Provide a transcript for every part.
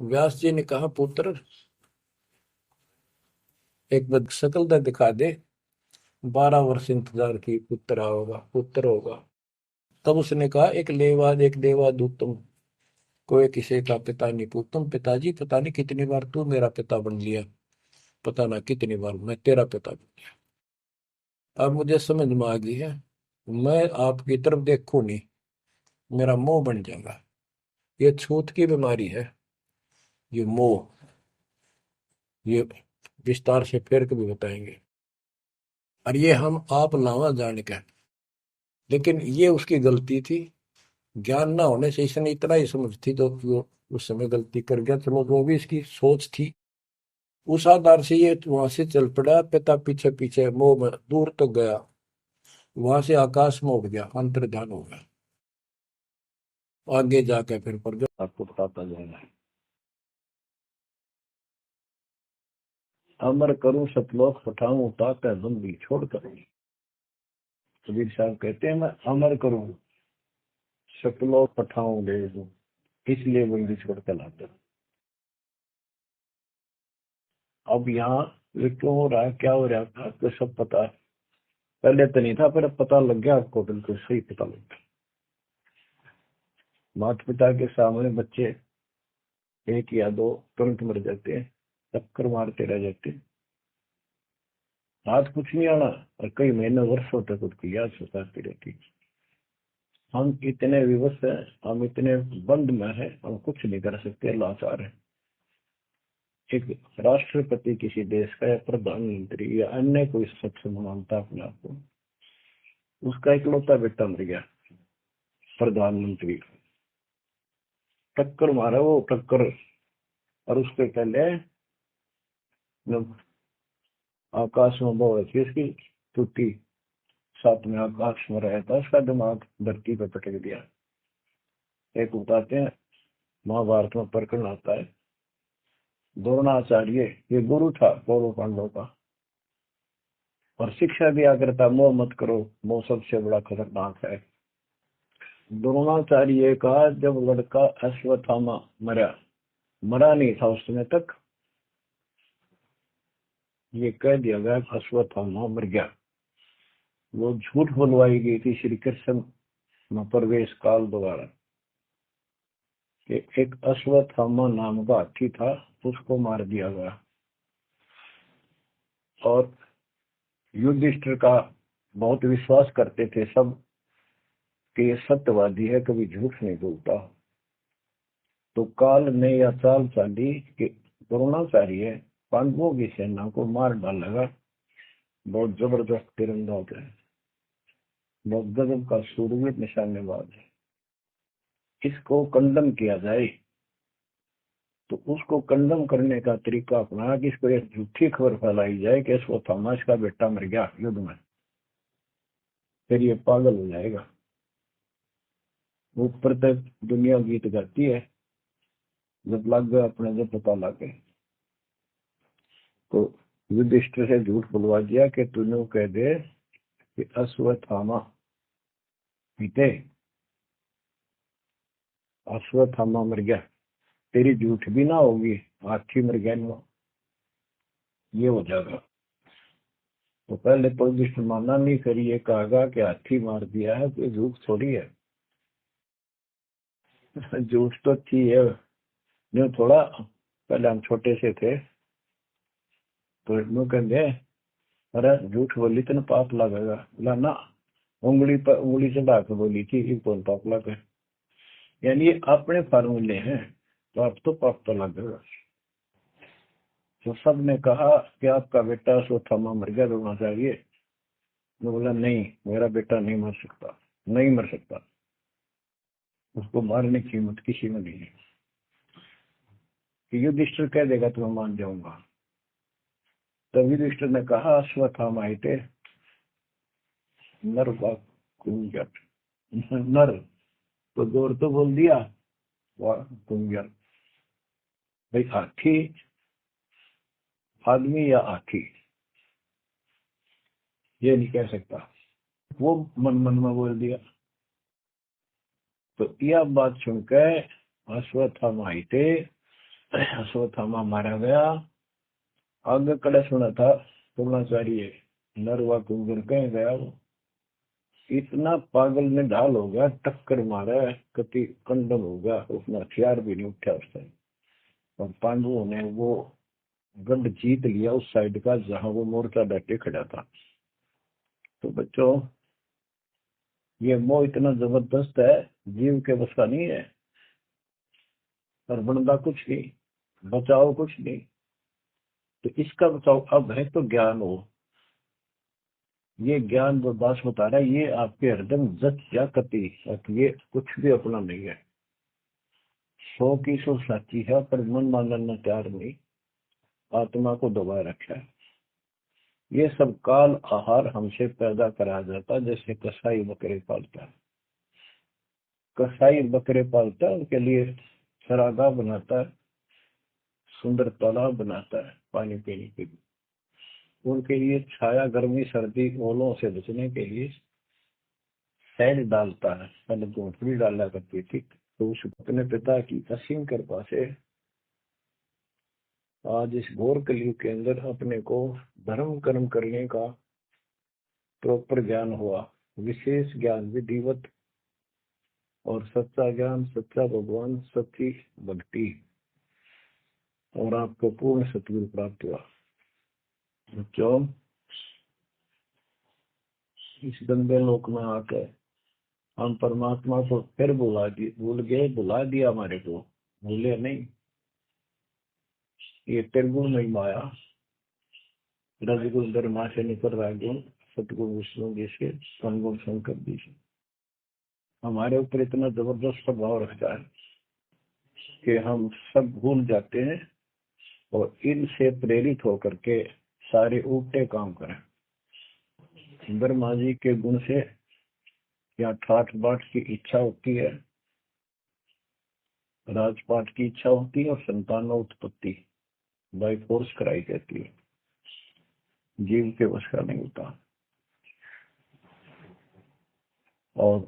व्यास जी ने कहा, पुत्र एक बार शकल तो दिखा दे। 12 वर्ष इंतजार की, पुत्र होगा। तब उसने कहा, एक देवा दूतम, कोई किसी का पिता नहीं पूतम। पिताजी पता नहीं कितनी बार तू मेरा पिता बन लिया, पता ना कितनी बार मैं तेरा पिता बन। अब मुझे समझ में आ गई है, मैं आपकी तरफ देखूं नहीं, मेरा मोह बन जाएगा। ये छूत की बीमारी है, ये मोह। ये विस्तार से फिर कभी बताएंगे। और ये हम आप लावा जाने का, लेकिन ये उसकी गलती थी। ज्ञान ना होने से इसने इतना ही समझ थी, तो वो उस समय गलती कर गया। चलो, वो भी इसकी सोच थी। उस आधार से ये वहां से चल पड़ा, पिता पीछे पीछे मोह में दूर तक गया। वहां से आकाश में उड़ गया, अंतर ध्यान हो गया। आगे जाके फिर पर आपको बताता जाएगा। अमर करूं सतलोक पठाऊं, ताकत बंदी छोड़ कर। कबीर साहब कहते हैं, मैं अमर करूं सतलोक पठाऊं ले दूं, इसलिए बंदी छोड़ कर लाता। अब यहाँ ये क्यों हो रहा है, क्या हो रहा था, आपको सब पता है। पहले तो नहीं था, पर अब पता लग गया आपको, बिल्कुल सही पता लग गया। माता पिता के सामने बच्चे एक या दो तुरंत मर जाते हैं, चक्कर मारते रह जाते हैं, हाथ कुछ नहीं आना, और कई महीने वर्षों तक उसकी याद सताती रहती। हम इतने विवश हैं, हम इतने बंद में हैं, हम कुछ नहीं कर सकते, लाचार हैं। एक राष्ट्रपति किसी देश का, या प्रधानमंत्री, या अन्य कोई सक्षम मानता अपने आप को, उसका इकलौता बेटा मर गया, प्रधानमंत्री, टक्कर मारा वो टक्कर। और उसके पहले जब आकाश में बहुत थी उसकी टूटी, साथ में आकाश में रहा था, उसका दिमाग धरती पे पटक दिया। एक बताते हैं, महाभारत में प्रकरण आता है, द्रोणाचार्य, ये गुरु था कौरव पांडव का, और शिक्षा दिया करता, मोह मत करो, मोह सबसे बड़ा खतरनाक है। द्रोणाचार्य का जब लड़का अश्वत्थामा मरा, मरा नहीं था उस समय तक, ये कह दिया गया अश्वत्थामा मर गया। वो झूठ बुलवाई गई थी श्री कृष्ण में प्रवेश काल द्वारा, कि एक अश्वत्थामा नाम का हाथी था, उसको मार दिया गया। और युधिष्ठिर का बहुत विश्वास करते थे सब कि ये सत्यवादी है, कभी झूठ नहीं बोलता। तो काल ने यह चाल चाली कि द्रोणाचार्य पांडवों की सेना को मार डालेगा। बहुत जबरदस्त तीरंदाज है, बहुत गजब का सूरवीर निशानेबाज है, इसको कंडम किया जाए। तो उसको कंडम करने का तरीका अपनाया कि इसको एक झूठी खबर फैलाई जाए कि इसको थॉमस का बेटा मर गया युद्ध में, फिर ये पागल हो जाएगा। ऊपर तक दुनिया गीत गाती है, जब लग गए अपने, जब पता लग गए तो युधिष्ठिर से झूठ बुलवा दिया कि तूने कह दे कि अश्वत्थामा पीते, अश्वत्थामा मर गया, तेरी झूठ भी ना होगी, हाथी मर गया ना, ये हो जाएगा। तो पहले तो युधिष्ठिर माना नहीं, फिर ये कहा कि हाथी मार दिया है, तो झूठ थोड़ी है। झूठ तो थी है, जो थोड़ा पहले हम छोटे से थे तो यूं कहते, अरे झूठ बोली तो पाप लगेगा, बोला ना, उंगली पर उंगली चढ़ा के बोली थी, एक कौन पाप लगे। यानी ये अपने फार्मूले हैं, तो अब तो पाप तो लगेगा। तो सब ने कहा कि आपका बेटा अश्वत्थामा मर गया, रोना चाहिए। मैं बोला नहीं, मेरा बेटा नहीं मर सकता, नहीं मर सकता, उसको मारने की हिम्मत किसी में नहीं है। कि युधिष्ठिर कह देगा तो मैं मान जाऊंगा। तब युधिष्ठिर ने कहा, अश्वत्थामा आते नर का कुंजट, नर तो जोर तो बोल दिया, वाह कुंजट, भाई हाथी आदमी या हाथी, ये नहीं कह सकता। वो मन मन में बोल दिया। तो यह बात सुनकर अश्वत्थामा आते अश्वत्थामा मारा गया। आगे कड़े सुना था द्रोणाचार्य नरवा कुंजर कह गया। वो इतना पागल में ढाल हो गया, टक्कर मारा, कति कंडम हो गया, उसने हथियार भी नहीं उठा उस टाइम। और पांडवों ने वो गढ़ जीत लिया उस साइड का जहां वो मोर्चा डटे खड़ा था। तो बच्चों, ये मोह इतना जबरदस्त है, जीव के बस का नहीं है। और बनता कुछ नहीं, बचाओ कुछ नहीं। तो इसका बचाओ अब है तो ज्ञान हो। ये ज्ञान जो दास बता रहा है, ये आपके हृदय में जच या कति, ये कुछ भी अपना नहीं है। 100 की 100 साची है, पर मन मानना तैयार नहीं, आत्मा को दबाए रखा है। ये सब काल आहार हमसे पैदा कराया जाता है। जैसे कसाई बकरे पालता है, कसाई बकरे पालता है, उनके लिए चरागाह बनाता है, सुंदर तालाब बनाता है पानी पीने के लिए, उनके लिए छाया, गर्मी, सर्दी, ओलों से बचने के लिए शहद डालता है। पहले गोठड़ी डाला करती थी। तो उस अपने पिता की असीम कृपा से आज इस घोर कलयुग के अंदर अपने को धर्म कर्म करने का प्रॉपर ज्ञान हुआ, विशेष ज्ञान, विधिवत और सच्चा ज्ञान, सच्चा भगवान, सच्ची भक्ति, और आपको पूर्ण सतगुरु प्राप्त हुआ। जो इस गंदे लोक में आकर हम परमात्मा को फिर भूल गए, भुला दिया हमारे को, भूले नहीं। ये त्रिगुण नहीं माया, रजगुण धर्मा से निकल रहा गुण, सतगुण विष्णु जी से, समगुण शंकर जी से हमारे ऊपर इतना जबरदस्त प्रभाव रखता है कि हम सब भूल जाते हैं और इनसे प्रेरित होकर के सारे उल्टे काम करें। ब्रह्मा जी के गुण से या ठाठ बाट की इच्छा होती है, राजपाट की इच्छा होती है, और संतान उत्पत्ति बाई फोर्स कराई जाती है। जीव के वश का नहीं होता। और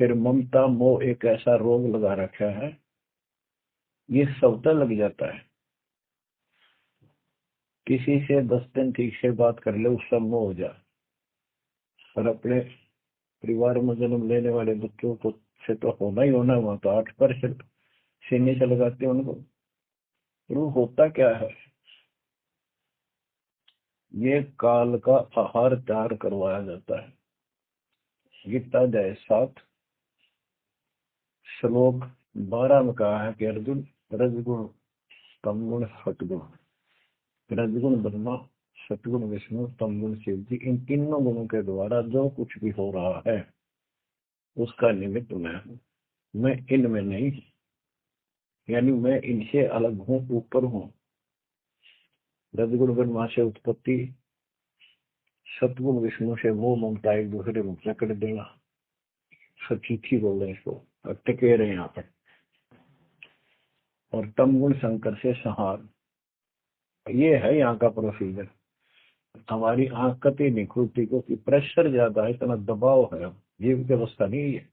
फिर ममता मोह एक ऐसा रोग लगा रखा है, ये सबका लग जाता है। किसी से 10 दिन ठीक से बात कर ले, उसका मोह हो जाए। और अपने परिवार में जन्म लेने वाले बच्चों को से तो होना ही होना, वहां तो 8% सीने से लगाते हैं उनको। वो होता क्या है, ये काल का आहार तैयार करवाया जाता है। गीता अध्याय 7 श्लोक 12 में कहा है कि अर्जुन, रजगुण, तमगुण, सतगुण, रजगुण ब्रह्मा, सतगुण विष्णु, तमगुण शिव जी, इन तीनों गुणों के द्वारा जो कुछ भी हो रहा है उसका निमित्त मैं हूँ। मैं इनमें नहीं, यानी मैं इनसे अलग हूँ, ऊपर हूँ। रजगुण ब्रह्मा से उत्पत्ति, सतगुण विष्णु से मोह ममता एक दूसरे में जकड़ देना, सच्ची थी बोल रहे हैं इसको, टिके रहे यहाँ पर। और तमगुण शंकर से संहार, ये है यहाँ का प्रोसीजर। हमारी आंख कति नहीं खुलती क्योंकि प्रेशर ज्यादा है, इतना दबाव है, जीव की अवस्था नहीं है।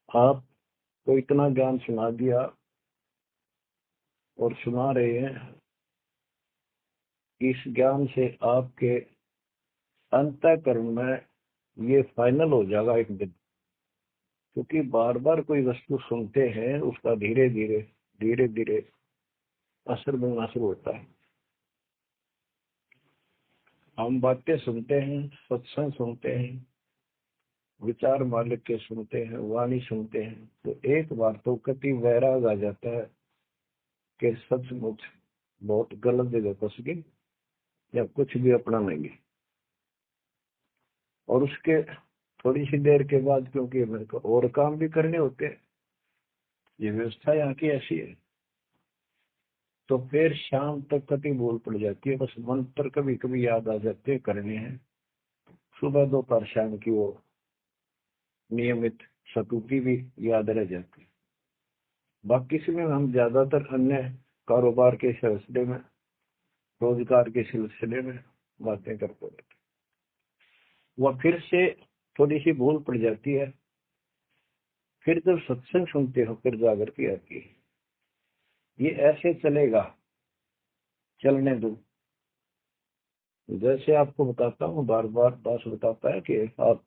आपको इतना ज्ञान सुना दिया और सुना रहे हैं, इस ज्ञान से आपके अंतःकरण में ये फाइनल हो जाएगा एक दिन। क्योंकि बार बार कोई वस्तु सुनते हैं, उसका धीरे धीरे धीरे धीरे असर बनना शुरू होता है। हम बातें सुनते हैं, सत्संग सुनते हैं, विचार मालिक के सुनते हैं, वाणी सुनते हैं, तो एक बार तो कति वैराग आ जाता है कि सचमुच बहुत गलत जगह फंस गए या कुछ भी अपना नहीं। और उसके थोड़ी सी देर के बाद, क्योंकि मेरे को और काम भी करने होते हैं, ये व्यवस्था यहाँ की ऐसी है, तो फिर शाम तक कति भूल पड़ जाती है। बस मंत्र कभी कभी याद आ जाते हैं, करने हैं। सुबह दोपहर शाम की वो नियमित सतुकी भी याद रह जाती है। बाकी समय हम ज्यादातर अन्य कारोबार के सिलसिले में, रोजगार के सिलसिले में बातें करते रहते। वह फिर से थोड़ी सी भूल पड़ जाती है फिर जब सत्संग सुनते हो फिर जागृति आती है। ये ऐसे चलेगा, चलने दो। जैसे आपको बताता हूँ, बार बार दास बताता है कि आप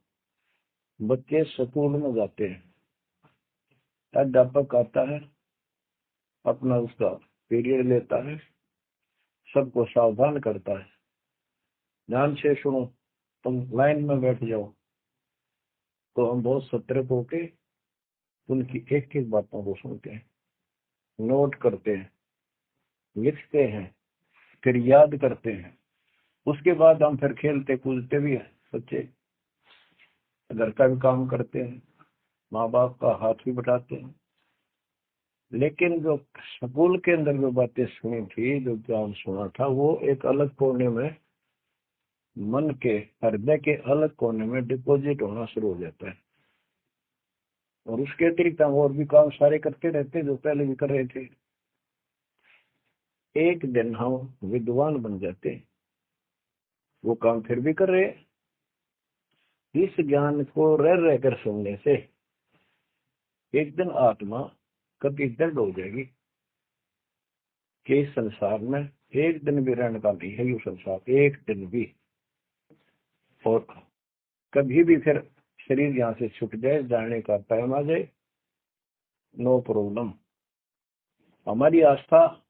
बच्चे स्कूल में जाते हैं, अध्यापक आता है, अपना उसका पीरियड लेता है, सबको सावधान करता है, ध्यान से सुनो, तुम लाइन में बैठ जाओ। तो हम बहुत सतर्क होके उनकी एक एक बातों को सुनते हैं, नोट करते हैं, लिखते हैं, फिर याद करते हैं। उसके बाद हम फिर खेलते कूदते भी हैं, बच्चे घर का भी काम करते हैं, माँ बाप का हाथ भी बटाते हैं। लेकिन जो स्कूल के अंदर जो बातें सुनी थी, जो ज्ञान सुना था, वो एक अलग कोने में, मन के हृदय के अलग कोने में डिपॉजिट होना शुरू हो जाता है। और उसके अतिरिक्त हम और भी काम सारे करते रहते जो पहले भी कर रहे थे। एक दिन हम विद्वान बन जाते, वो काम फिर भी कर रहे। इस ज्ञान को रह रहकर सुनने से एक दिन आत्मा कभी दृढ़ हो जाएगी कि इस संसार में एक दिन भी रहने का नहीं है, ये संसार एक दिन भी। और कभी भी फिर शरीर यहाँ से छूट जाए, जाने का टाइम आ जाए, नो प्रॉब्लम। हमारी आस्था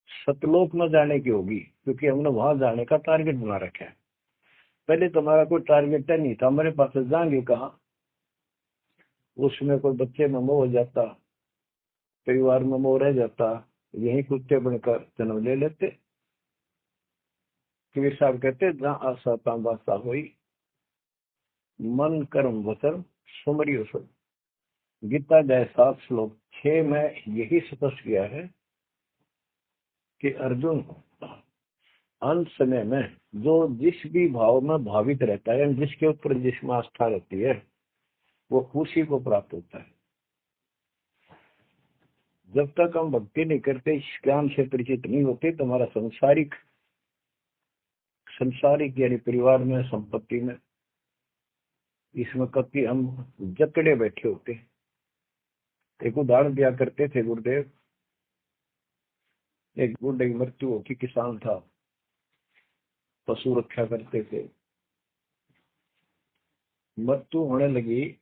सतलोक में जाने की होगी, क्योंकि हमने वहां जाने का टारगेट बना रखा है। पहले तो हमारा कोई टारगेट नहीं था, हमारे पास जाएंगे कहाँ। उसमें कोई बच्चे में मोह हो जाता, परिवार में मोह रह जाता, यही कुत्ते बनकर जन्म ले लेते। कबीर साहब कहते, जहाँ आशा तहाँ बासा हुई, मन कर्म वचन सुमरियो सुन। गीता जय 7 श्लोक 6 में यही स्पष्ट किया है कि अर्जुन अंत समय में जो जिस भी भाव में भावित रहता है, जिसके ऊपर जिसमें आस्था रहती है, वो उसी को प्राप्त होता है। जब तक हम भक्ति नहीं करते, इस ज्ञान से परिचित नहीं होते, तो हमारा संसारिक यानी परिवार में, संपत्ति में, इसमें कभी हम जकड़े बैठे होते। एक उदाहरण दिया करते थे गुरुदेव। एक बूढ़े की मृत्यु होती, किसान था, पशु रक्षा करते थे। मृत्यु होने लगी